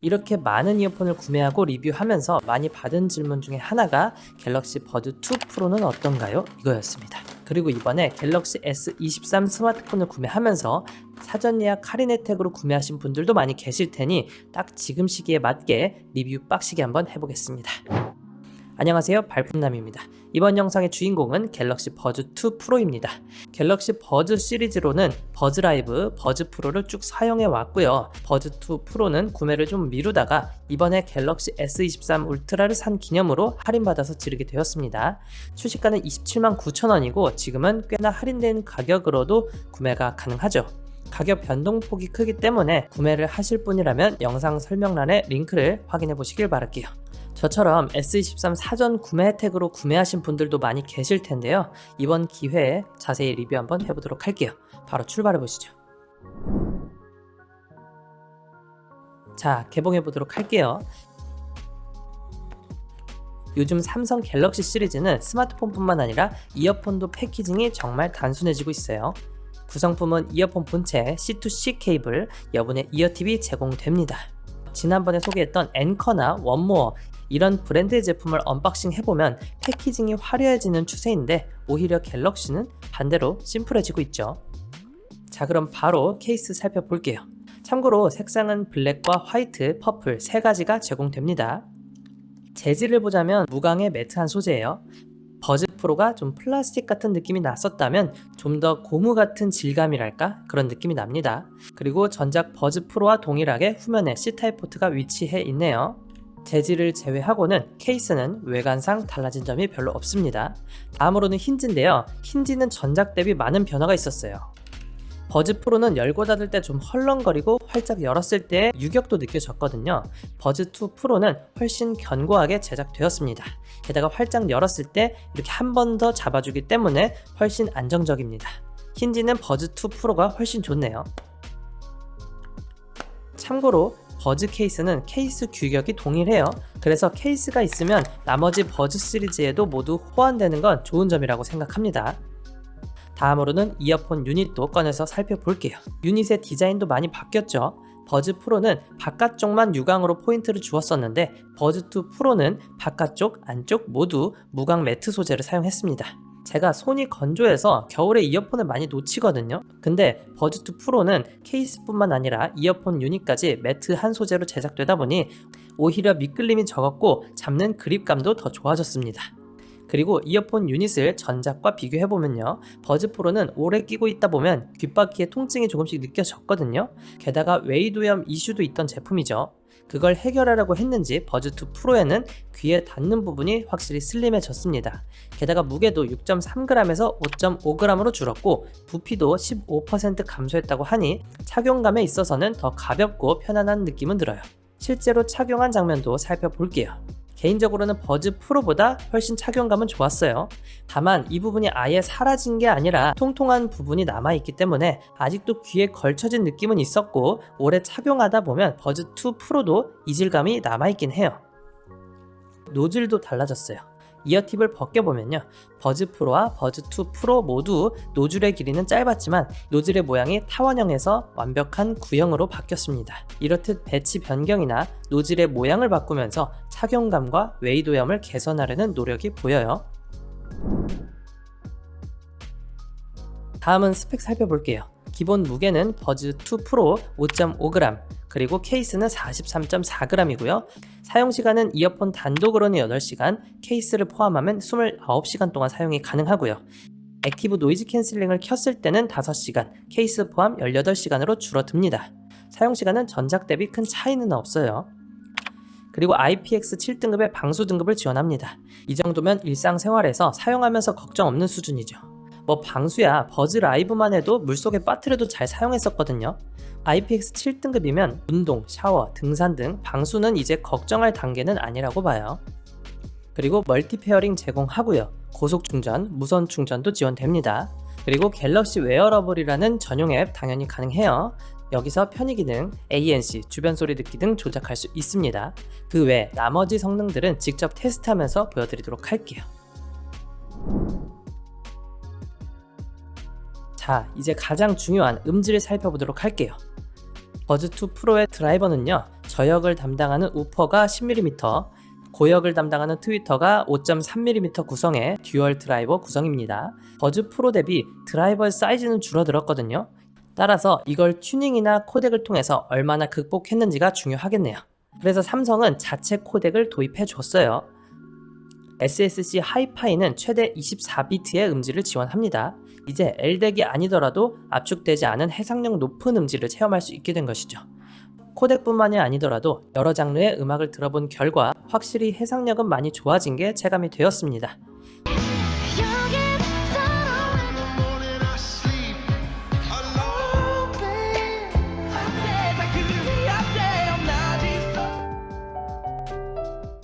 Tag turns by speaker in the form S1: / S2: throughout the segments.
S1: 이렇게 많은 이어폰을 구매하고 리뷰하면서 많이 받은 질문 중에 하나가 갤럭시 버즈 2 프로는 어떤가요? 이거였습니다. 그리고 이번에 갤럭시 S23 스마트폰을 구매하면서 사전 예약 할인 혜택으로 구매하신 분들도 많이 계실 테니 딱 지금 시기에 맞게 리뷰 빡시게 한번 해보겠습니다. 안녕하세요, 발품남입니다. 이번 영상의 주인공은 갤럭시 버즈 2 프로입니다. 갤럭시 버즈 시리즈로는 버즈 라이브, 버즈 프로를 쭉 사용해 왔고요. 버즈 2 프로는 구매를 좀 미루다가 이번에 갤럭시 S23 울트라를 산 기념으로 할인받아서 지르게 되었습니다. 출시가는 27만 9천 원이고 지금은 꽤나 할인된 가격으로도 구매가 가능하죠. 가격 변동폭이 크기 때문에 구매를 하실 분이라면 영상 설명란에 링크를 확인해 보시길 바랄게요. 저처럼 S23 사전 구매 혜택으로 구매하신 분들도 많이 계실 텐데요. 이번 기회에 자세히 리뷰 한번 해보도록 할게요. 바로 출발해 보시죠. 자, 개봉해 보도록 할게요. 요즘 삼성 갤럭시 시리즈는 스마트폰뿐만 아니라 이어폰도 패키징이 정말 단순해지고 있어요. 구성품은 이어폰 본체, C2C 케이블, 여분의 이어팁이 제공됩니다. 지난번에 소개했던 앵커나 원모어 이런 브랜드의 제품을 언박싱 해보면 패키징이 화려해지는 추세인데 오히려 갤럭시는 반대로 심플해지고 있죠. 자, 그럼 바로 케이스 살펴볼게요. 참고로 색상은 블랙과 화이트, 퍼플 세 가지가 제공됩니다. 재질을 보자면 무광의 매트한 소재예요. 버즈 프로가 좀 플라스틱 같은 느낌이 났었다면 좀 더 고무 같은 질감이랄까 그런 느낌이 납니다. 그리고 전작 버즈 프로와 동일하게 후면에 C타입 포트가 위치해 있네요. 재질을 제외하고는 케이스는 외관상 달라진 점이 별로 없습니다. 다음으로는 힌지인데요. 힌지는 전작 대비 많은 변화가 있었어요. 버즈 프로는 열고 닫을 때 좀 헐렁거리고 활짝 열었을 때 유격도 느껴졌거든요. 버즈 2 프로는 훨씬 견고하게 제작되었습니다. 게다가 활짝 열었을 때 이렇게 한 번 더 잡아주기 때문에 훨씬 안정적입니다. 힌지는 버즈 2 프로가 훨씬 좋네요. 참고로 버즈 케이스는 케이스 규격이 동일해요. 그래서 케이스가 있으면 나머지 버즈 시리즈에도 모두 호환되는 건 좋은 점이라고 생각합니다. 다음으로는 이어폰 유닛도 꺼내서 살펴볼게요. 유닛의 디자인도 많이 바뀌었죠. 버즈 프로는 바깥쪽만 유광으로 포인트를 주었었는데 버즈 2 프로는 바깥쪽, 안쪽 모두 무광 매트 소재를 사용했습니다. 제가 손이 건조해서 겨울에 이어폰을 많이 놓치거든요. 근데 버즈 2 프로는 케이스뿐만 아니라 이어폰 유닛까지 매트한 소재로 제작되다 보니 오히려 미끌림이 적었고 잡는 그립감도 더 좋아졌습니다. 그리고 이어폰 유닛을 전작과 비교해보면요. 버즈 프로는 오래 끼고 있다 보면 귓바퀴에 통증이 조금씩 느껴졌거든요. 게다가 웨이도염 이슈도 있던 제품이죠. 그걸 해결하려고 했는지 버즈 2 프로에는 귀에 닿는 부분이 확실히 슬림해졌습니다. 게다가 무게도 6.3g에서 5.5g으로 줄었고 부피도 15% 감소했다고 하니 착용감에 있어서는 더 가볍고 편안한 느낌은 들어요. 실제로 착용한 장면도 살펴볼게요. 개인적으로는 버즈 프로보다 훨씬 착용감은 좋았어요. 다만 이 부분이 아예 사라진 게 아니라 통통한 부분이 남아있기 때문에 아직도 귀에 걸쳐진 느낌은 있었고 오래 착용하다 보면 버즈 2 프로도 이질감이 남아있긴 해요. 노즐도 달라졌어요. 이어팁을 벗겨보면요. 버즈 프로와 버즈 2 프로 모두 노즐의 길이는 짧았지만 노즐의 모양이 타원형에서 완벽한 구형으로 바뀌었습니다. 이렇듯 배치 변경이나 노즐의 모양을 바꾸면서 착용감과 웨이도염을 개선하려는 노력이 보여요. 다음은 스펙 살펴볼게요. 기본 무게는 버즈 2 프로 5.5g 그리고 케이스는 43.4g이고요. 사용시간은 이어폰 단독으로는 8시간, 케이스를 포함하면 29시간 동안 사용이 가능하고요. 액티브 노이즈 캔슬링을 켰을 때는 5시간, 케이스 포함 18시간으로 줄어듭니다. 사용시간은 전작 대비 큰 차이는 없어요. 그리고 IPX7 등급의 방수 등급을 지원합니다. 이 정도면 일상생활에서 사용하면서 걱정 없는 수준이죠. 뭐 방수야 버즈 라이브만 해도 물속에 빠뜨려도 잘 사용했었거든요. IPX7 등급이면 운동, 샤워, 등산 등 방수는 이제 걱정할 단계는 아니라고 봐요. 그리고 멀티 페어링 제공하고요. 고속 충전, 무선 충전도 지원됩니다. 그리고 갤럭시 웨어러블이라는 전용 앱 당연히 가능해요. 여기서 편의 기능, ANC, 주변 소리 듣기 등 조작할 수 있습니다. 그 외 나머지 성능들은 직접 테스트하면서 보여드리도록 할게요. 자, 이제 가장 중요한 음질을 살펴보도록 할게요. 버즈 2 프로의 드라이버는요, 저역을 담당하는 우퍼가 10mm, 고역을 담당하는 트위터가 5.3mm 구성의 듀얼 드라이버 구성입니다. 버즈 프로 대비 드라이버의 사이즈는 줄어들었거든요. 따라서 이걸 튜닝이나 코덱을 통해서 얼마나 극복했는지가 중요하겠네요. 그래서 삼성은 자체 코덱을 도입해 줬어요. SSC 하이파이는 최대 24비트의 음질을 지원합니다. 이제 L덱이 아니더라도 압축되지 않은 해상력 높은 음질을 체험할 수 있게 된 것이죠. 코덱뿐만이 아니더라도 여러 장르의 음악을 들어본 결과 확실히 해상력은 많이 좋아진 게 체감이 되었습니다.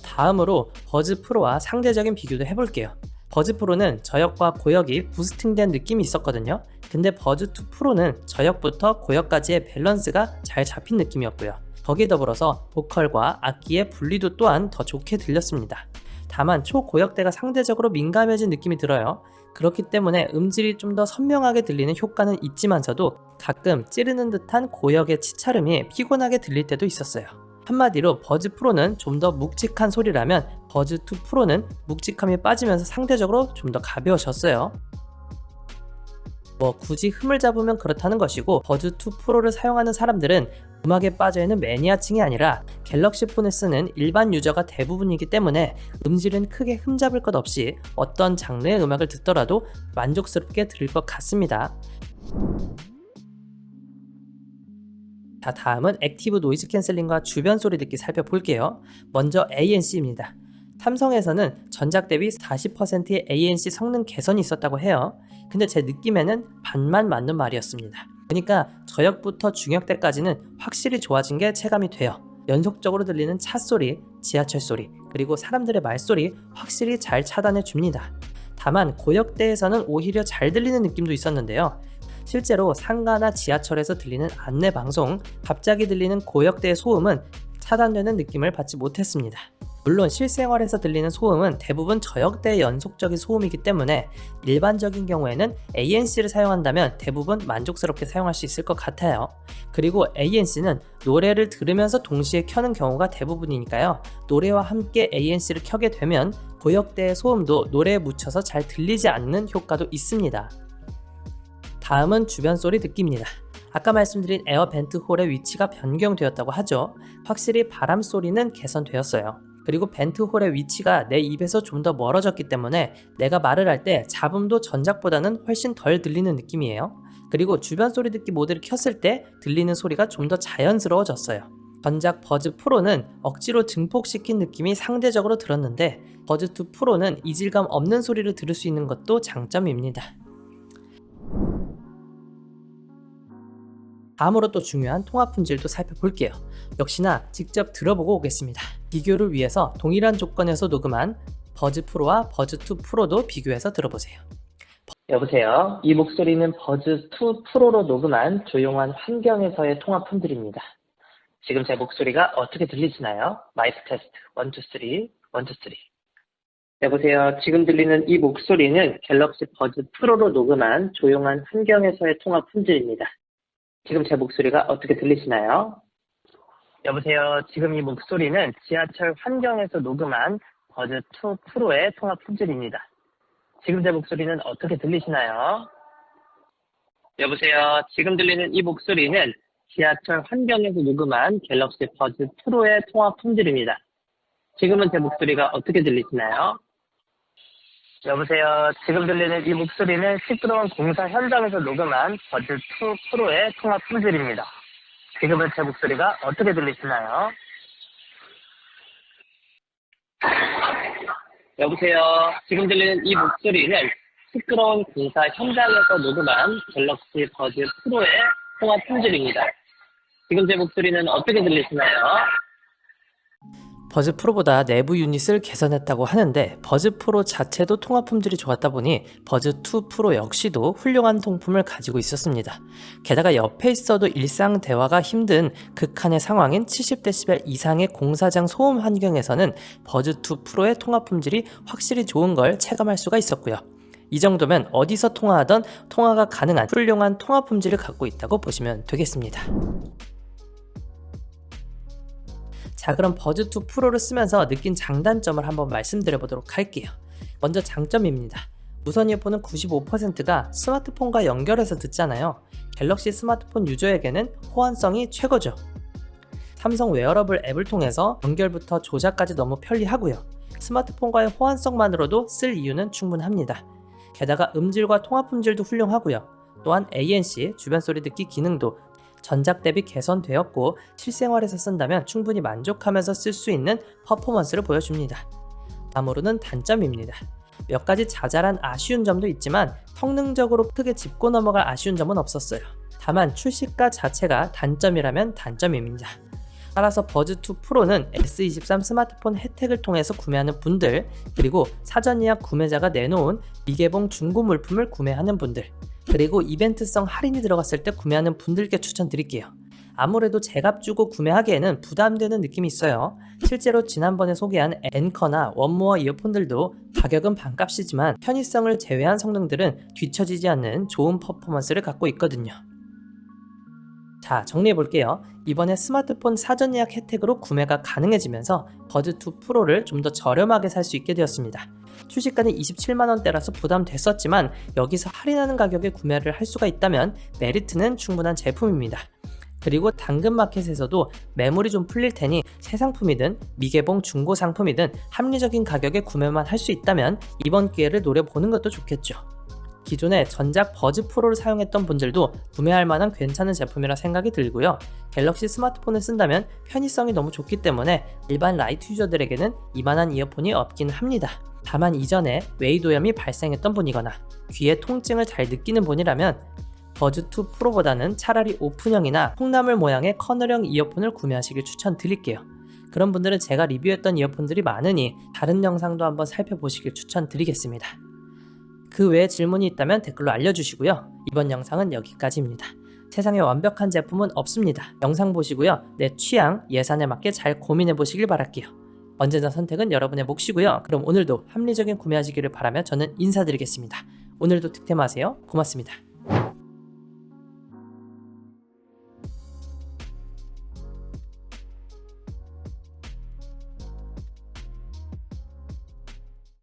S1: 다음으로 버즈 프로와 상대적인 비교도 해볼게요. 버즈 프로는 저역과 고역이 부스팅된 느낌이 있었거든요. 근데 버즈 2 프로는 저역부터 고역까지의 밸런스가 잘 잡힌 느낌이었고요. 거기에 더불어서 보컬과 악기의 분리도 또한 더 좋게 들렸습니다. 다만 초고역대가 상대적으로 민감해진 느낌이 들어요. 그렇기 때문에 음질이 좀 더 선명하게 들리는 효과는 있지만서도 가끔 찌르는 듯한 고역의 치차름이 피곤하게 들릴 때도 있었어요. 한마디로 버즈 프로는 좀 더 묵직한 소리라면 버즈 2 프로는 묵직함이 빠지면서 상대적으로 좀 더 가벼워졌어요. 굳이 흠을 잡으면 그렇다는 것이고, 버즈 2 프로를 사용하는 사람들은 음악에 빠져있는 매니아층이 아니라 갤럭시 폰을 쓰는 일반 유저가 대부분이기 때문에 음질은 크게 흠잡을 것 없이 어떤 장르의 음악을 듣더라도 만족스럽게 들을 것 같습니다. 자, 다음은 액티브 노이즈 캔슬링과 주변 소리 듣기 살펴볼게요. 먼저 ANC입니다. 삼성에서는 전작 대비 40%의 ANC 성능 개선이 있었다고 해요. 근데 제 느낌에는 반만 맞는 말이었습니다. 그러니까 저역부터 중역대까지는 확실히 좋아진 게 체감이 돼요. 연속적으로 들리는 차 소리, 지하철 소리, 그리고 사람들의 말소리 확실히 잘 차단해 줍니다. 다만 고역대에서는 오히려 잘 들리는 느낌도 있었는데요. 실제로 상가나 지하철에서 들리는 안내 방송, 갑자기 들리는 고역대의 소음은 차단되는 느낌을 받지 못했습니다. 물론 실생활에서 들리는 소음은 대부분 저역대의 연속적인 소음이기 때문에 일반적인 경우에는 ANC를 사용한다면 대부분 만족스럽게 사용할 수 있을 것 같아요. 그리고 ANC는 노래를 들으면서 동시에 켜는 경우가 대부분이니까요. 노래와 함께 ANC를 켜게 되면 고역대의 소음도 노래에 묻혀서 잘 들리지 않는 효과도 있습니다. 다음은 주변 소리 듣기입니다. 아까 말씀드린 에어 벤트 홀의 위치가 변경되었다고 하죠. 확실히 바람 소리는 개선되었어요. 그리고 벤트 홀의 위치가 내 입에서 좀 더 멀어졌기 때문에 내가 말을 할 때 잡음도 전작보다는 훨씬 덜 들리는 느낌이에요. 그리고 주변 소리 듣기 모드를 켰을 때 들리는 소리가 좀 더 자연스러워졌어요. 전작 버즈 프로는 억지로 증폭시킨 느낌이 상대적으로 들었는데 버즈 2 프로는 이질감 없는 소리를 들을 수 있는 것도 장점입니다. 다음으로 또 중요한 통합 품질도 살펴볼게요. 역시나 직접 들어보고 오겠습니다. 비교를 위해서 동일한 조건에서 녹음한 버즈 프로와 버즈 2 프로도 비교해서 들어보세요. 여보세요. 이 목소리는 버즈 2 프로로 녹음한 조용한 환경에서의 통합 품질입니다. 지금 제 목소리가 어떻게 들리시나요? 마이크 테스트 1, 2, 3, 1, 2, 3. 여보세요. 지금 들리는 이 목소리는 갤럭시 버즈 프로로 녹음한 조용한 환경에서의 통합 품질입니다. 지금 제 목소리가 어떻게 들리시나요? 여보세요. 지금 이 목소리는 지하철 환경에서 녹음한 버즈 2 프로의 통합 품질입니다. 지금 제 목소리는 어떻게 들리시나요? 여보세요. 지금 들리는 이 목소리는 지하철 환경에서 녹음한 갤럭시 버즈 프로의 통합 품질입니다. 지금은 제 목소리가 어떻게 들리시나요? 여보세요. 지금 들리는 이 목소리는 시끄러운 공사 현장에서 녹음한 버즈 2 프로의 통합 품질입니다. 지금은 제 목소리가 어떻게 들리시나요? 여보세요. 지금 들리는 이 목소리는 시끄러운 공사 현장에서 녹음한 갤럭시 버즈 프로의 통합 품질입니다. 지금 제 목소리는 어떻게 들리시나요? 버즈 프로보다 내부 유닛을 개선했다고 하는데 버즈 프로 자체도 통합 품질이 좋았다 보니 버즈 2 프로 역시도 훌륭한 통품을 가지고 있었습니다. 게다가 옆에 있어도 일상 대화가 힘든 극한의 상황인 70dB 이상의 공사장 소음 환경에서는 버즈 2 프로의 통합 품질이 확실히 좋은 걸 체감할 수가 있었고요. 이 정도면 어디서 통화하던 통화가 가능한 훌륭한 통합 품질을 갖고 있다고 보시면 되겠습니다. 자, 그럼 버즈2 프로를 쓰면서 느낀 장단점을 한번 말씀드려 보도록 할게요. 먼저 장점입니다. 무선 이어폰은 95%가 스마트폰과 연결해서 듣잖아요. 갤럭시 스마트폰 유저에게는 호환성이 최고죠. 삼성 웨어러블 앱을 통해서 연결부터 조작까지 너무 편리하고요. 스마트폰과의 호환성만으로도 쓸 이유는 충분합니다. 게다가 음질과 통화 품질도 훌륭하고요. 또한 ANC 주변 소리 듣기 기능도 전작 대비 개선되었고 실생활에서 쓴다면 충분히 만족하면서 쓸 수 있는 퍼포먼스를 보여줍니다. 다음으로는 단점입니다. 몇 가지 자잘한 아쉬운 점도 있지만 성능적으로 크게 짚고 넘어갈 아쉬운 점은 없었어요. 다만 출시가 자체가 단점이라면 단점입니다. 따라서 버즈2 프로는 S23 스마트폰 혜택을 통해서 구매하는 분들, 그리고 사전 예약 구매자가 내놓은 미개봉 중고 물품을 구매하는 분들, 그리고 이벤트성 할인이 들어갔을 때 구매하는 분들께 추천드릴게요. 아무래도 제값 주고 구매하기에는 부담되는 느낌이 있어요. 실제로 지난번에 소개한 앵커나 원모어 이어폰들도 가격은 반값이지만 편의성을 제외한 성능들은 뒤처지지 않는 좋은 퍼포먼스를 갖고 있거든요. 자, 정리해볼게요. 이번에 스마트폰 사전 예약 혜택으로 구매가 가능해지면서 버즈2 프로를 좀 더 저렴하게 살 수 있게 되었습니다. 출시가는 27만원대라서 부담됐었지만 여기서 할인하는 가격에 구매를 할 수가 있다면 메리트는 충분한 제품입니다. 그리고 당근마켓에서도 매물이 좀 풀릴 테니 새 상품이든 미개봉 중고 상품이든 합리적인 가격에 구매만 할 수 있다면 이번 기회를 노려보는 것도 좋겠죠. 기존에 전작 버즈 프로를 사용했던 분들도 구매할 만한 괜찮은 제품이라 생각이 들고요. 갤럭시 스마트폰을 쓴다면 편의성이 너무 좋기 때문에 일반 라이트 유저들에게는 이만한 이어폰이 없긴 합니다. 다만 이전에 웨이도염이 발생했던 분이거나 귀의 통증을 잘 느끼는 분이라면 버즈2 프로보다는 차라리 오픈형이나 콩나물 모양의 커널형 이어폰을 구매하시길 추천드릴게요. 그런 분들은 제가 리뷰했던 이어폰들이 많으니 다른 영상도 한번 살펴보시길 추천드리겠습니다. 그 외에 질문이 있다면 댓글로 알려주시고요. 이번 영상은 여기까지입니다. 세상에 완벽한 제품은 없습니다. 영상 보시고요. 내 취향, 예산에 맞게 잘 고민해 보시길 바랄게요. 언제나 선택은 여러분의 몫이고요. 그럼 오늘도 합리적인 구매하시기를 바라며 저는 인사드리겠습니다. 오늘도 득템하세요. 고맙습니다.